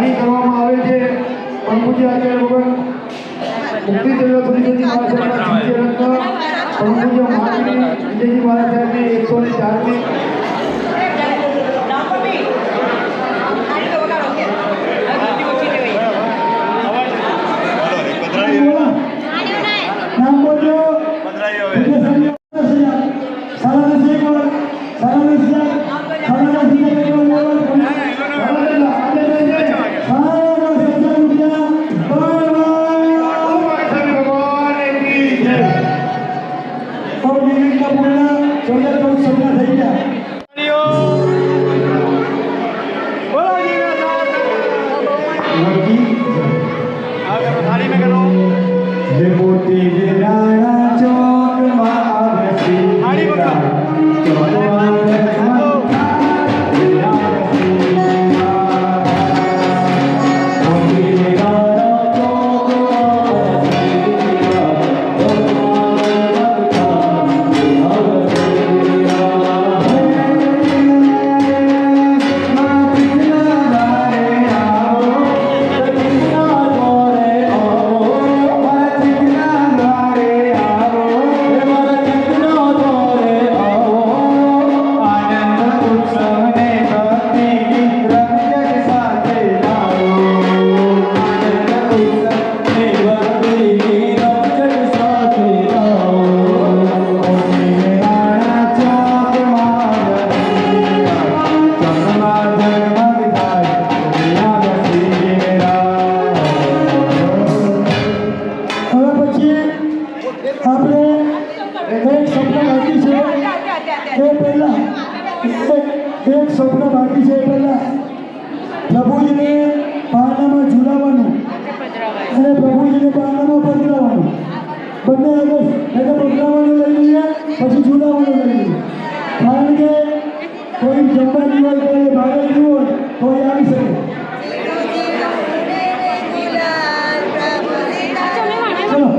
લાગણી કરવામાં આવે છે પરમ પૂજ્ય આચાર્ય ભગવાન મુક્તિચંદ્ર સુધીજી મહારાજ સાહેબના શિષ્ય રત્ન પરમ પૂજ્ય મહાત્મી વિજયજી મહારાજ સાહેબની 104મી एक स्वप्न बाकी है पहला प्रभुजी ने पारनामा झूलावानुं અને પ્રભુજીને પારનામાં પધરાવવાનું બંને આગળ પધરાવવાનું લઈ લઈએ પછી ઝૂલાવાનું લઈ લઈએ કારણ કે કોઈ જમવાની હોય તો એ ભાગે ગયું હોય તો એ આવી શકે ચલો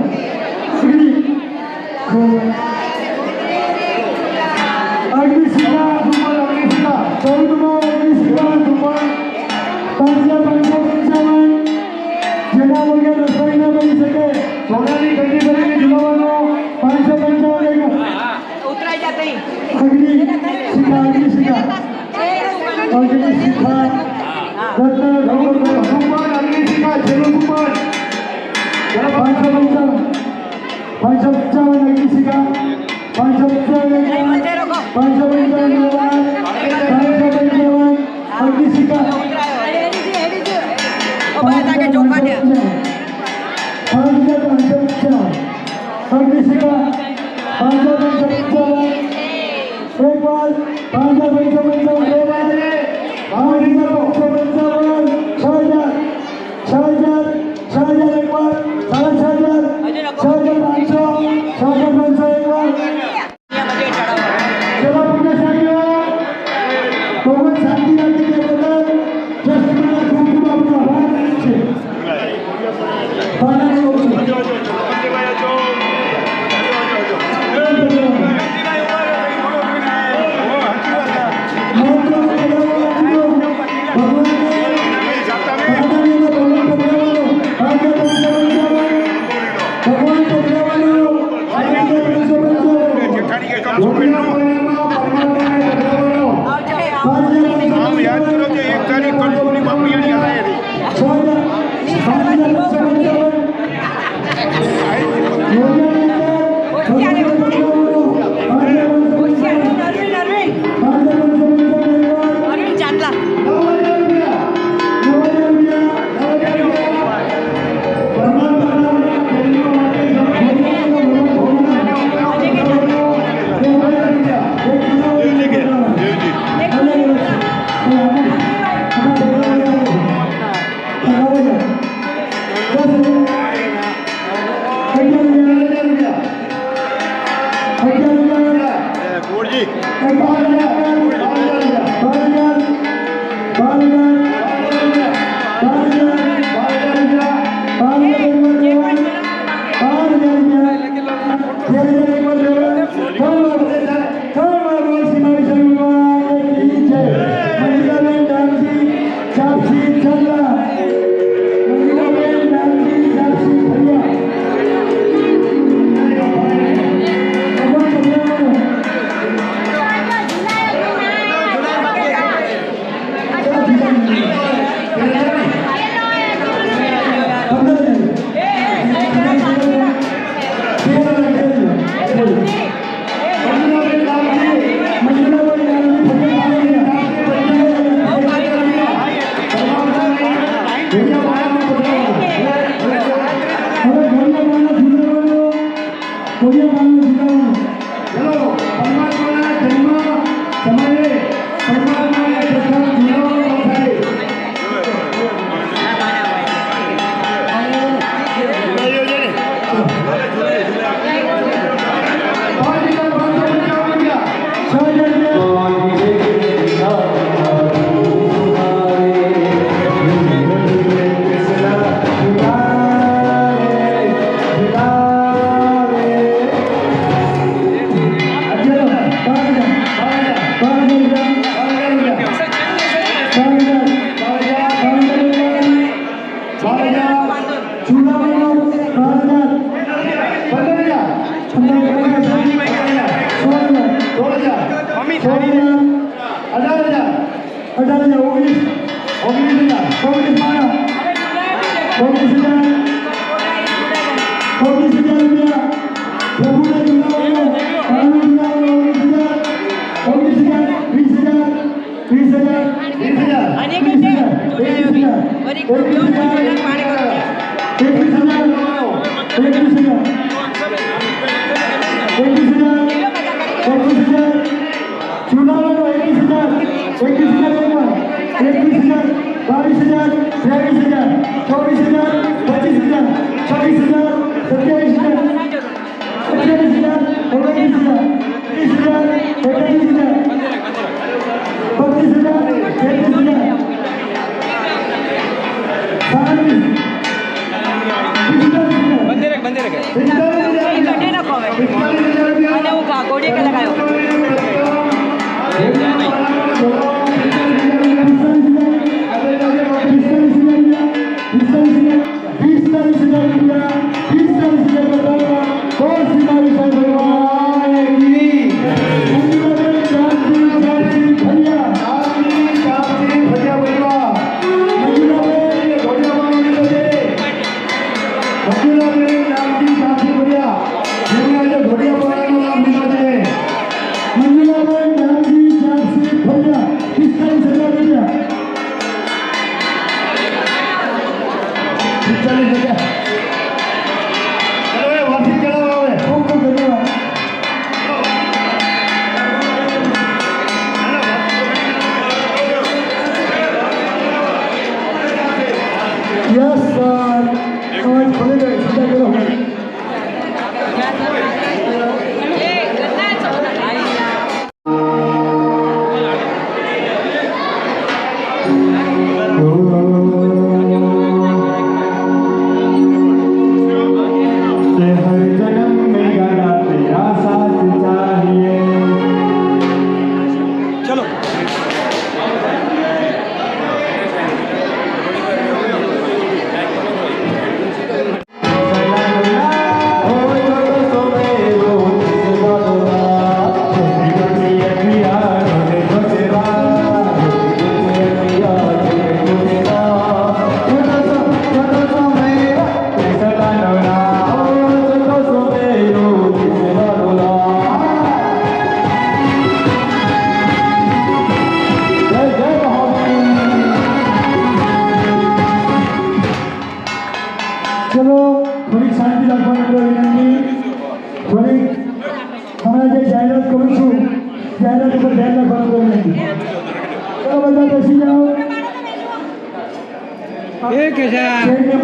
મમ્મી 18,000 19,000 રૂપિયા પ્રભુને જુલાવાનો 20,000 અને કે વરી કોણ પાણી કરો 1,000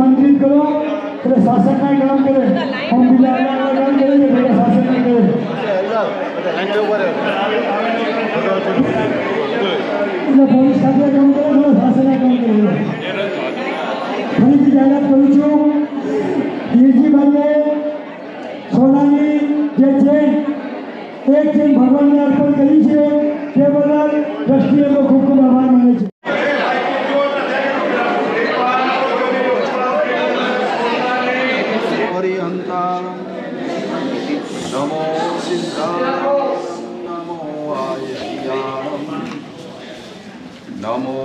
મંત્રિત કરો એટલે શાસનના કામ કરે હું બીજા કામ કરે છે એટલે શાસનના કરે એટલે પોલીસ સાથે કામ કરે એટલે શાસનના કામ કરે ફરીથી જાહેરાત કરું છું વીરજીભાઈએ સોનાની જે ચેન એક ચેન ભગવાનને અર્પણ કરી છે તે બદલ ટ્રસ્ટીઓનો ખૂબ ખૂબ આભાર માને છે नमो सिद्धाय नमो आय्याणं नमो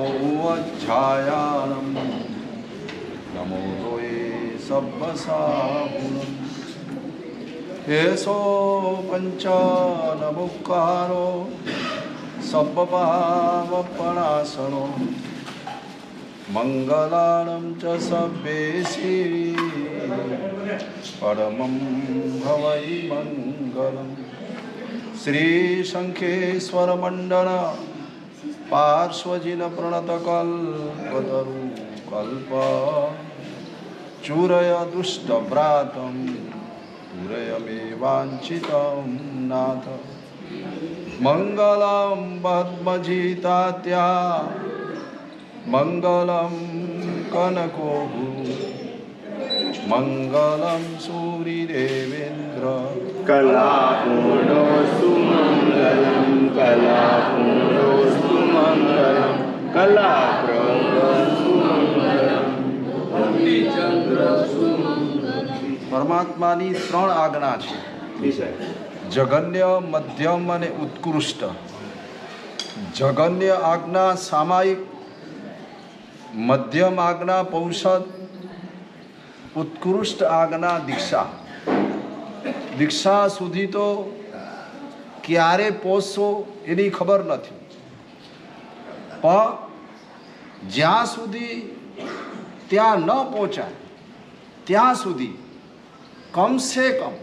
अज्जायाणं नमो तोये सब्बसाहुनं एषो पञ्चानमुक्कारो सब्बपावपणासनो मंगलानं च सब्बेसि परमं भवै मंगलम् श्री शंखेश्वर मंडल पार्श्वजिन प्रणत कल्पतरु कल्प चूरय दुष्ट व्रातं पूरय मे वाञ्छितं नाथ मंगलं पद्मजितात्या मंगलं कनकोभू मंगलं सूर्यदेवेन्द्र कलापूर्णोऽस्तु मङ्गलं कलापूर्णोऽस्तु मङ्गलं कलाप्रदस्तु मङ्गलं परमात्मानी 3 આજ્ઞા છે જગન્ય, મધ્યમ અને ઉત્કૃષ્ટ. જગન્ય આજ્ઞા સામાયિક, મધ્યમ આજ્ઞા પૌષદ, ઉત્કૃષ્ટ આજ્ઞા દીક્ષા. દીક્ષા સુધી તો ક્યારે પહોંચશો એની ખબર નથી, પણ જ્યાં સુધી ત્યાં ન પહોંચાય ત્યાં સુધી કમસે કમ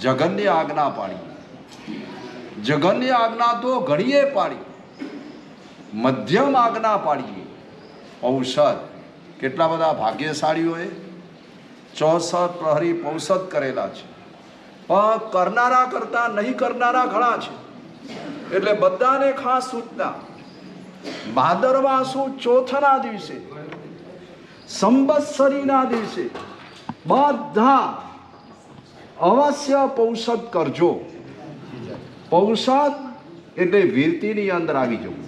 જગન્ય આજ્ઞા પાડી. જગન્ય આજ્ઞા તો ઘડીએ પાડી, મધ્યમ આજ્ઞા પાડીએ. પૌષદ, કેટલા બધા ભાગ્યશાળીઓએ 64 પ્રહરી પૌષદ કરેલા છે, પણ કરનારા કરતાં નહીં કરનારા ઘણા છે. એટલે બધાને ખાસ સૂચના, ભાદરવા સુદ ચોથના દિવસે, સંવત્સરીના દિવસે બધા અવશ્ય પૌષદ કરજો. પૌષદ એટલે વીરતીની અંદર આવી જવું.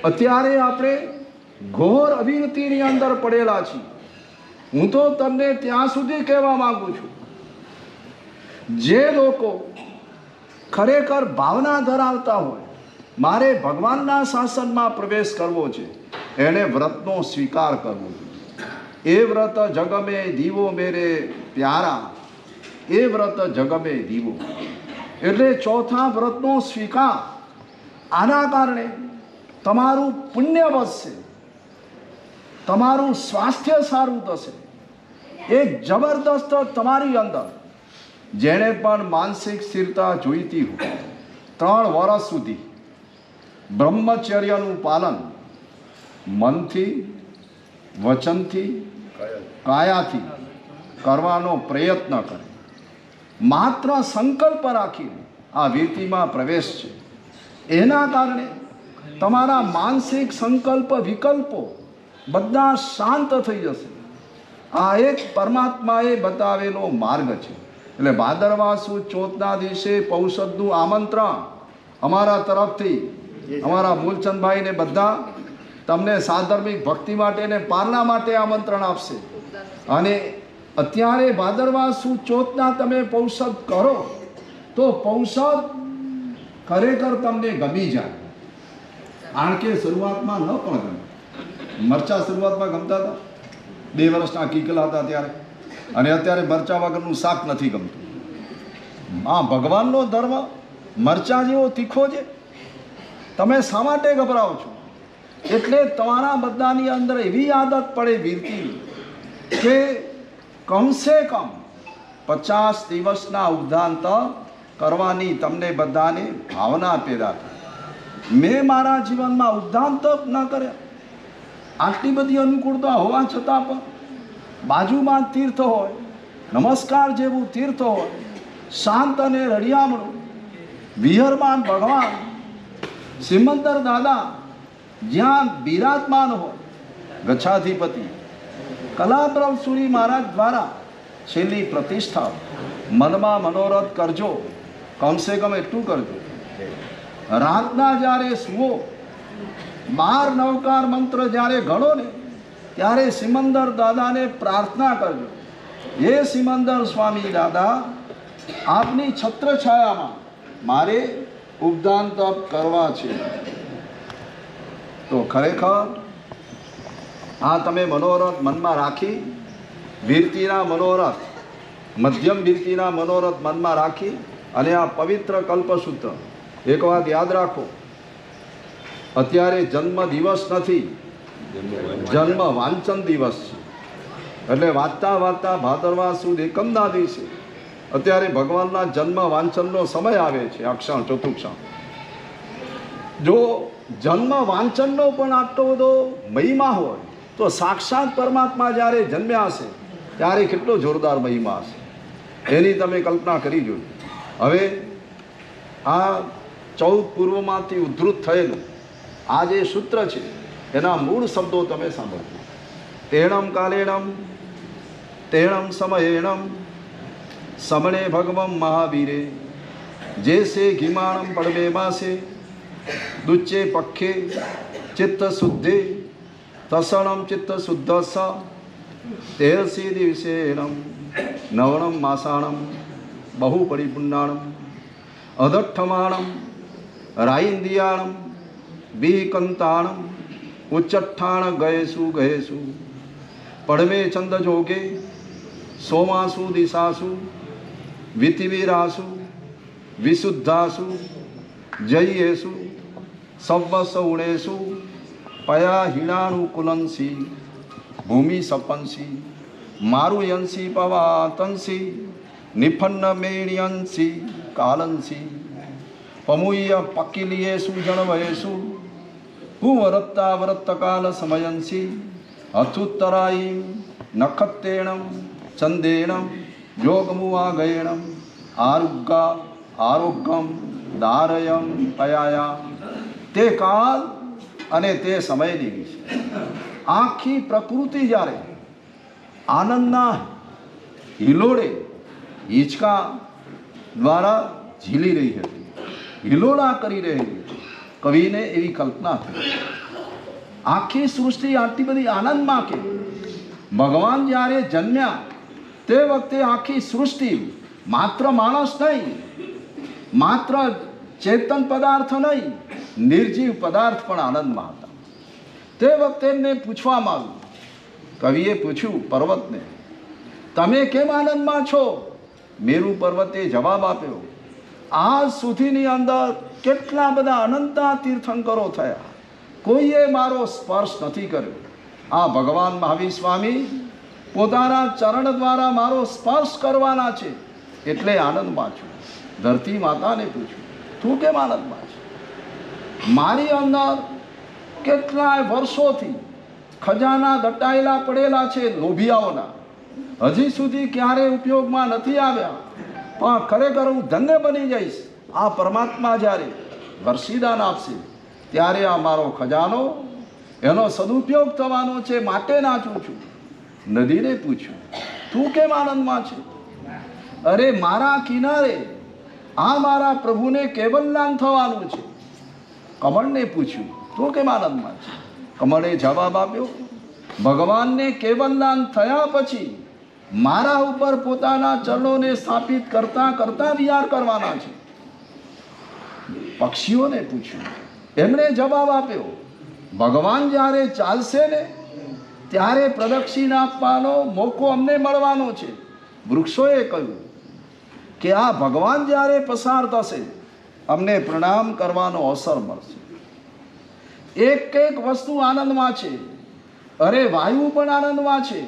અત્યારે આપણે ઘોર અવિરતીની અંદર પડેલા છીએ. હું તો તમને ત્યાં સુધી કહેવા માંગુ છું, જે લોકો ખરેખર ભાવના ધરાવતા હોય મારે ભગવાનના શાસનમાં પ્રવેશ કરવો છે, એણે વ્રતનો સ્વીકાર કરવો જોઈએ. એ વ્રત જગમે દીવો મેરે પ્યારા, એ વ્રત જગમે દીવો. એટલે ચોથા વ્રતનો સ્વીકાર. આના કારણે તમારું પુણ્ય વધશે, તમારું સ્વાસ્થ્ય સારું થશે. એક જબરદસ્ત તમારી અંદર, જેણે પણ માનસિક સ્થિરતા જોઈતી હોય, 3 વર્ષ સુધી બ્રહ્મચર્યનું પાલન મનથી, વચનથી, કાયાથી કરવાનો પ્રયત્ન કરે. માત્ર સંકલ્પ રાખીને આ વીરતીમાં પ્રવેશ છે. એના કારણે તમારા માનસિક સંકલ્પ વિકલ્પો બધા શાંત થઈ જશે. આ એક પરમાત્માએ બતાવેલો માર્ગ છે. એટલે ભાદરવા સુદ ચોથના દિવસે પૌષદનું આમંત્રણ અમારા તરફથી અમારા મૂલચંદભાઈને બધા તમને સાધર્મિક ભક્તિ માટે ને પારણા માટે આમંત્રણ આપશે. અને અત્યારે ભાદરવા સુદ ચોથના તમે પૌષદ કરો તો પૌષદ ખરેખર તમને ગમી જાય. કારણ કે શરૂઆતમાં ન પણ ગમે. મરચા શરૂઆતમાં ગમતા હતા, 2 વર્ષના કીકલા હતા ત્યારે, અને અત્યારે મરચા વગરનું શાક નથી ગમતું. આ ભગવાનનો ધર્મ મરચા જેવો તીખો છે. તમે શા માટે ગભરાઓ છો? એટલે તમારા બધાની અંદર એવી આદત પડે વીરતીની કે કમસે કમ 50 દિવસના ઉદ્ધાંત કરવાની તમને બધાને ભાવના પેદા થાય. મેં મારા જીવનમાં ઉદ્ધાંત ન કર્યા. આટલી બધી અનુકૂળતા હોવા છતાં પણ બાજુમાં તીર્થ હોય, નમસ્કાર જેવું તીર્થ હોય, શાંત અને રળિયામણું વિહરમાન ભગવાન સિમંદર દાદા જ્યાં બિરાજમાન હોય, ગચ્છાધિપતિ કલાબ્રહ્મ સુરી મહારાજ દ્વારા છેલ્લી પ્રતિષ્ઠા. મનમાં મનોરથ કરજો, કમસે કમ એટલું કરજો. રાતના જ્યારે સુવો, 12 નવકાર મંત્ર જ્યારે ગણો ને ત્યારે સિમંદર દાદાને પ્રાર્થના કરજો, હે સિમંદર સ્વામી દાદા, આપની છત્રછાયામાં મારે ઉપદાન તપ કરવા છે. તો ખરેખર આ તમે મનોરથ મનમાં રાખી, વીરતીના મનોરથ, મધ્યમ વીરતીના મનોરથ મનમાં રાખી અને આ પવિત્ર કલ્પસૂત્ર એક વાત યાદ રાખો, અત્યારે જન્મ દિવસ નથી, જન્મ વાંચન દિવસ છે. એટલે વાંચતા વાંચતા ભાદરવા સુદ એકમના દિવસે અત્યારે ભગવાનના જન્મ વાંચનનો સમય આવે છે. આ ક્ષણ ચતુક્ષણ, જો જન્મ વાંચનનો પણ આટલો બધો મહિમા હોય તો સાક્ષાત પરમાત્મા જ્યારે જન્મ્યા હશે ત્યારે કેટલો જોરદાર મહિમા હશે, એની તમે કલ્પના કરી જોજો. હવે આ 14 પૂર્વમાંથી ઉદ્ધૃત થયેલું આ જે સૂત્ર છે એના મૂળ શબ્દો તમે સાંભળજો. તેણમ કાલેણમ તેણમ સમયેણમ સમણે ભગવમ મહાવીરે જેસે ઘિમાણમ પડવે માસે દુચ્ચે પક્ષે ચિત્ત શુદ્ધે તસણમ ચિત્ત શુદ્ધ સ તેરસી દિવસેણમ નવણમ માસાણમ બહુ પરિપુન્નાણમ અધઠ્ઠમાણમ રાઈન્દિયાણમ બીકંતાણમ ઉચ્ચઠ્ઠાણ ગયેસુ ગયેસુ પડમે ચંદ જોગે સોમાસુ દિશાસુ વિતિવીરાસુ વિશુદ્ધાસુ જયેસુ સવ્વસ ઉણેસુ પયા હિણાનુકુલંસી ભૂમિ સપંસી મારુયંસી પવાતંસી નિફન્ન મેણ્યંસી કાલંસી પમુય પકિલિયેસુ જણવયેસુ ભૂવરત્તા વરત્તકાલ સમયંસી અથુત્તરાયીમ નખત્તેણમ ચંદેણમ યોગમુવાગયેણમ આરોગ્યમ દારયમ પયાયા. તે કાલ અને તે સમયની વિશે આખી પ્રકૃતિ જ્યારે આનંદના હિલોળે હિંચકા દ્વારા ઝીલી રહી હતી, હિલોળા કરી રહી હતી. કવિને એવી કલ્પના થઈ આખી સૃષ્ટિ આટલી બધી આનંદમાં કે ભગવાન જ્યારે જન્મ્યા તે વખતે આખી સૃષ્ટિ માત્ર માણસ નહીં, માત્ર ચેતન પદાર્થ નહીં, નિર્જીવ પદાર્થ પણ આનંદમાં હતા. તે વખતે એમને પૂછવામાં આવ્યું, કવિએ પૂછ્યું પર્વતને, તમે કેમ આનંદમાં છો? મેરુ પર્વતે જવાબ આપ્યો, આજ સુધીની અંદર કેટલા બધા અનંતા તીર્થંકરો થયા, કોઈએ મારો સ્પર્શ નથી કર્યો. આ ભગવાન મહાવીર સ્વામી પોતાના ચરણ દ્વારા મારો સ્પર્શ કરવાના છે એટલે આનંદમાં છું. ધરતી માતાને પૂછ્યું, તું કેમ આનંદમાં છે? મારી અંદર કેટલાય વર્ષોથી ખજાના દટાયેલા પડેલા છે લોભિયાઓના, હજી સુધી ક્યારે ઉપયોગમાં નથી આવ્યા, પણ ખરેખર હું ધન્ય બની જઈશ આ પરમાત્મા જ્યારે વરસીદાન આપશે ત્યારે આ મારો ખજાનો એનો સદુપયોગ થવાનો છે માટે નાચું છું. નદીને પૂછ્યું, તું કેમ આનંદમાં છે? અરે મારા કિનારે આ મારા પ્રભુને કેવલ્યાન થવાનું છે. કમળને પૂછ્યું, તું કેમ આનંદમાં છે? કમળે જવાબ આપ્યો, ભગવાનને કેવલ્યાન થયા પછી મારા ઉપર પોતાના ચરણોને સ્થાપિત કરતા કરતા વિહાર કરવાના છે. પક્ષીઓને પૂછ્યું, એમણે જવાબ આપ્યો, ભગવાન જ્યારે ચાલશે ને ત્યારે પ્રદક્ષિણા આપવાનો મોકો અમને મળવાનો છે. વૃક્ષોએ કહ્યું કે આ ભગવાન જ્યારે પસાર થશે અમને પ્રણામ કરવાનો અવસર મળશે. એક એક વસ્તુ આનંદમાં છે. અરે વાયુ પણ આનંદમાં છે,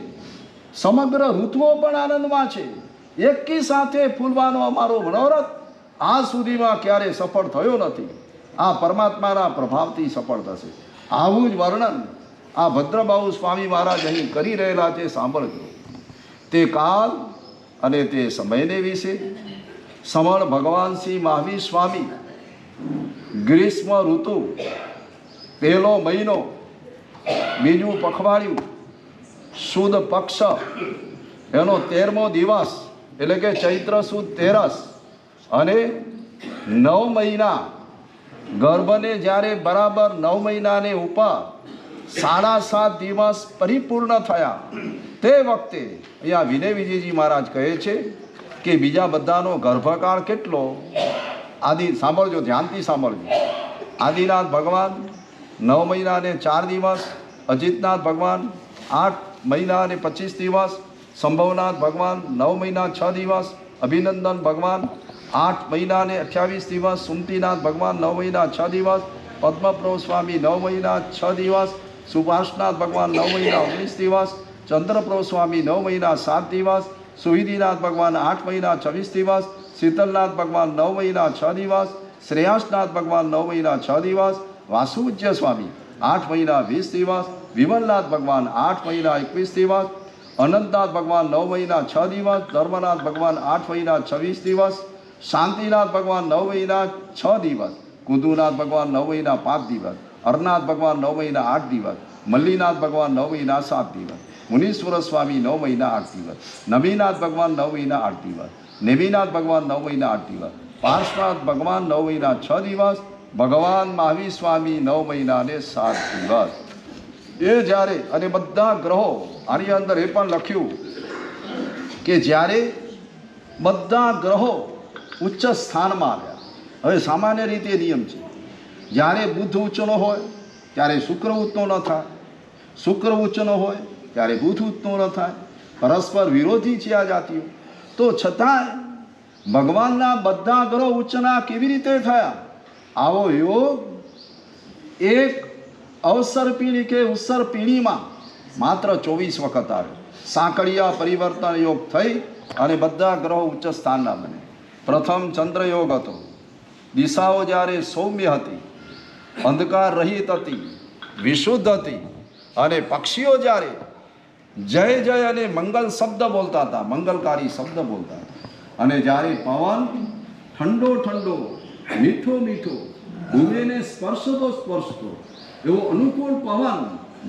સમગ્ર ઋતુઓ પણ આનંદમાં છે. એકી સાથે ફૂલવાનો અમારો મનોરથ આજ સુધીમાં ક્યારે સફળ થયો નથી, આ પરમાત્માના પ્રભાવથી સફળ થશે. આવું જ વર્ણન આ ભદ્રબાહુ સ્વામી મહારાજ અહીં કરી રહેલા છે. સાંભળજો. તે કાલ અને તે સમયને વિશે સમળ ભગવાન શ્રી મહાવીર સ્વામી ગ્રીષ્મ ઋતુ, પહેલો મહિનો, બીજું પખવાડિયું, સુદ પક્ષ એનો 13મો દિવસ એટલે કે ચૈત્ર સુદ 13 અને 9 મહિના ગર્ભને જ્યારે બરાબર 9 મહિનાને ઉપર 7.5 દિવસ પરિપૂર્ણ થયા તે વખતે અહીંયા વિનય વિજયજી મહારાજ કહે છે કે બીજા બધાનો ગર્ભકાળ કેટલો? આદિ સાંભળજો, ધ્યાનથી સાંભળજો. આદિનાથ ભગવાન 9 મહિના અને 4 દિવસ, અજીતનાથ ભગવાન 8 મહિના અને 25 દિવસ, સંભવનાથ ભગવાન 9 મહિના 6 દિવસ, અભિનંદન ભગવાન 8 મહિના અને 28 દિવસ, સુમતીનાથ ભગવાન 9 મહિના 6 દિવસ, પદ્મપ્રભુ સ્વામી 9 મહિના 6 દિવસ, સુભાષનાથ ભગવાન 9 મહિના 19 દિવસ, ચંદ્રપ્રભુ સ્વામી 9 મહિના 7 દિવસ, સુવિધિનાથ ભગવાન 8 મહિના 26 દિવસ, શીતલનાથ ભગવાન 9 મહિના 6 દિવસ, શ્રેયાસનાથ ભગવાન 9 મહિના 6 દિવસ, વાસુપૂજ્ય સ્વામી 8 મહિના 20 દિવસ, વિમલનાથ ભગવાન 8 મહિના 21 દિવસ, અનંતનાથ ભગવાન 9 મહિના 6 દિવસ, ધર્મનાથ ભગવાન 8 મહિના 26 દિવસ, શાંતિનાથ ભગવાન 9 મહિના 6 દિવસ, કુંદુનાથ ભગવાન 9 મહિના 5 દિવસ, હરનાથ ભગવાન 9 મહિના 8 દિવસ, મલ્લીનાથ ભગવાન 9 મહિના 7 દિવસ, મુનીશ્વર સ્વામી 9 મહિના 8 દિવસ, નવીનાથ ભગવાન 9 મહિના 8 દિવસ, નેમિનાથ ભગવાન 9 મહિના 8 દિવસ, પાર્શ્વનાથ ભગવાન 9 મહિના 6 દિવસ, ભગવાન મહાવીર સ્વામી 9 મહિના અને 7 દિવસ. એ જ્યારે અને બધા ગ્રહો આની અંદર એ પણ લખ્યું કે જ્યારે બધા ગ્રહો ઉચ્ચ સ્થાનમાં આવ્યા. હવે સામાન્ય રીતે નિયમ છે, જ્યારે બુધ ઉચ્ચનો હોય ત્યારે શુક્ર ઉચ્ચનો ન થાય, શુક્ર ઉચ્ચનો હોય ત્યારે બુધ ઉચ્ચનો ન થાય. પરસ્પર વિરોધી છે આ જાતિઓ. તો છતાંય ભગવાનના બધા ગ્રહો ઉચ્ચના કેવી રીતે થયા? આવો યોગ એક અવસર પીઢી કે ઉત્સર પીઢીમાં માત્ર 24 વખત આવ્યો. સાંકળિયા પરિવર્તન યોગ થઈ અને બધા ગ્રહો ઉચ્ચ સ્થાનના બને. પ્રથમ ચંદ્રયોગ હતો. દિશાઓ જ્યારે સૌમ્ય હતી, અંધકાર રહિત હતી, વિશુદ્ધ હતી, અને પક્ષીઓ જ્યારે જય જય અને મંગલ શબ્દ બોલતા હતા, મંગલકારી શબ્દ બોલતા હતા, અને જ્યારે પવન ઠંડો ઠંડો મીઠો મીઠો ભૂમિને સ્પર્શતો એવો અનુકૂળ પવન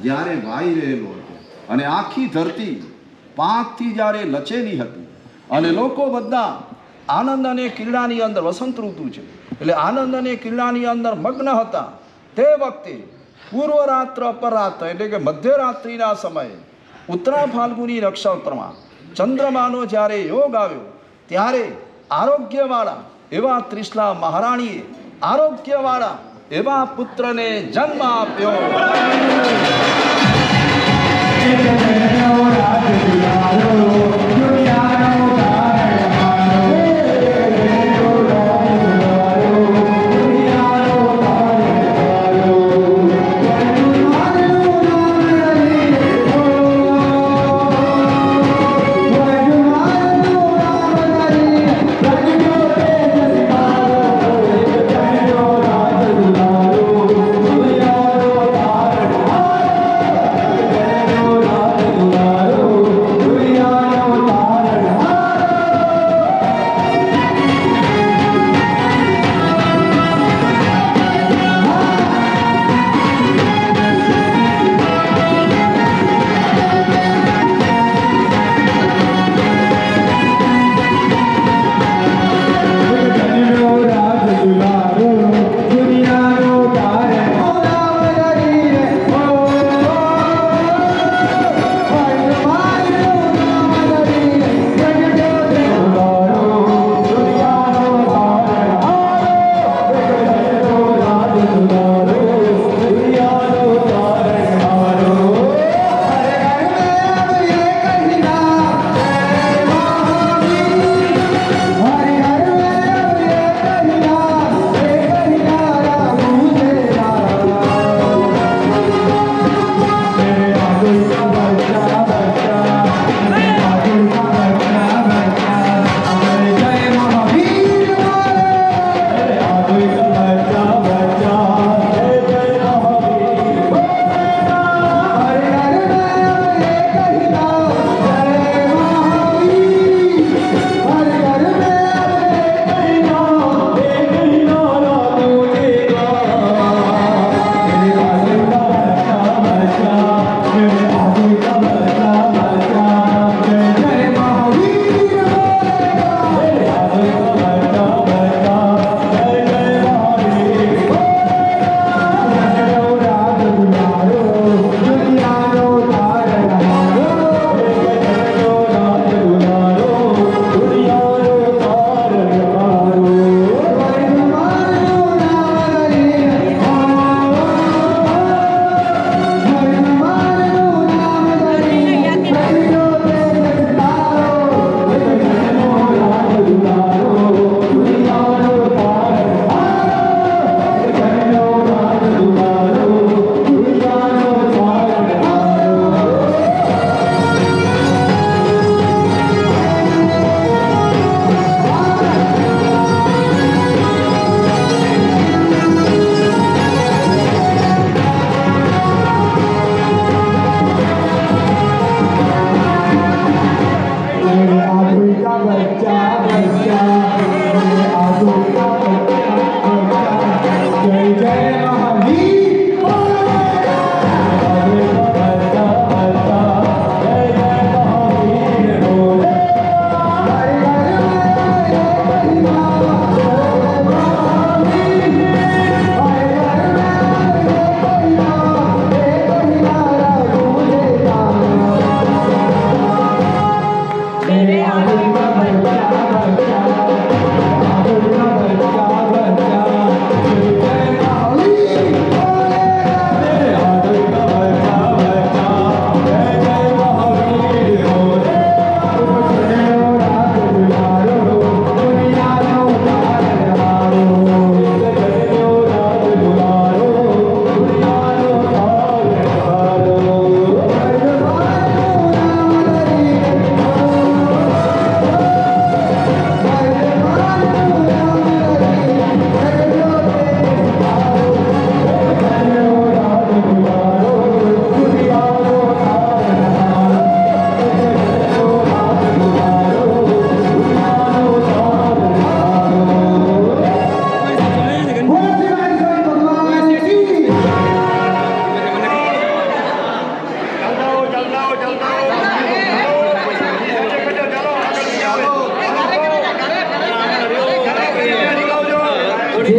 જ્યારે વાઈ રહેલો હતો, અને આખી ધરતી પાંખથી જ્યારે લચેલી હતી, અને લોકો બધા આનંદ અને ક્રીડાની અંદર, વસંત ઋતુ છે એટલે આનંદ અને ક્રીડાની અંદર મગ્ન હતા, તે વખતે પૂર્વરાત્ર અપરાત્ર એટલે કે મધ્યરાત્રિના સમયે ઉત્તરા ફાલ્ગુની નક્ષત્રમાં ચંદ્રમાનો જ્યારે યોગ આવ્યો, ત્યારે આરોગ્યવાળા એવા ત્રિશલા મહારાણીએ આરોગ્યવાળા એવા પુત્રને જન્મ આપ્યો. Yeah.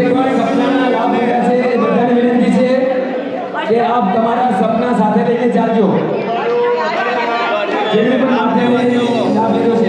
પણ સપનાના લાભ લીધા છે એ બધાને વિનંતી છે કે આપ તમારા સપના સાથે લઈને ચાલજો. જેમને પણ લાભ થયો છે લાભ લીધો છે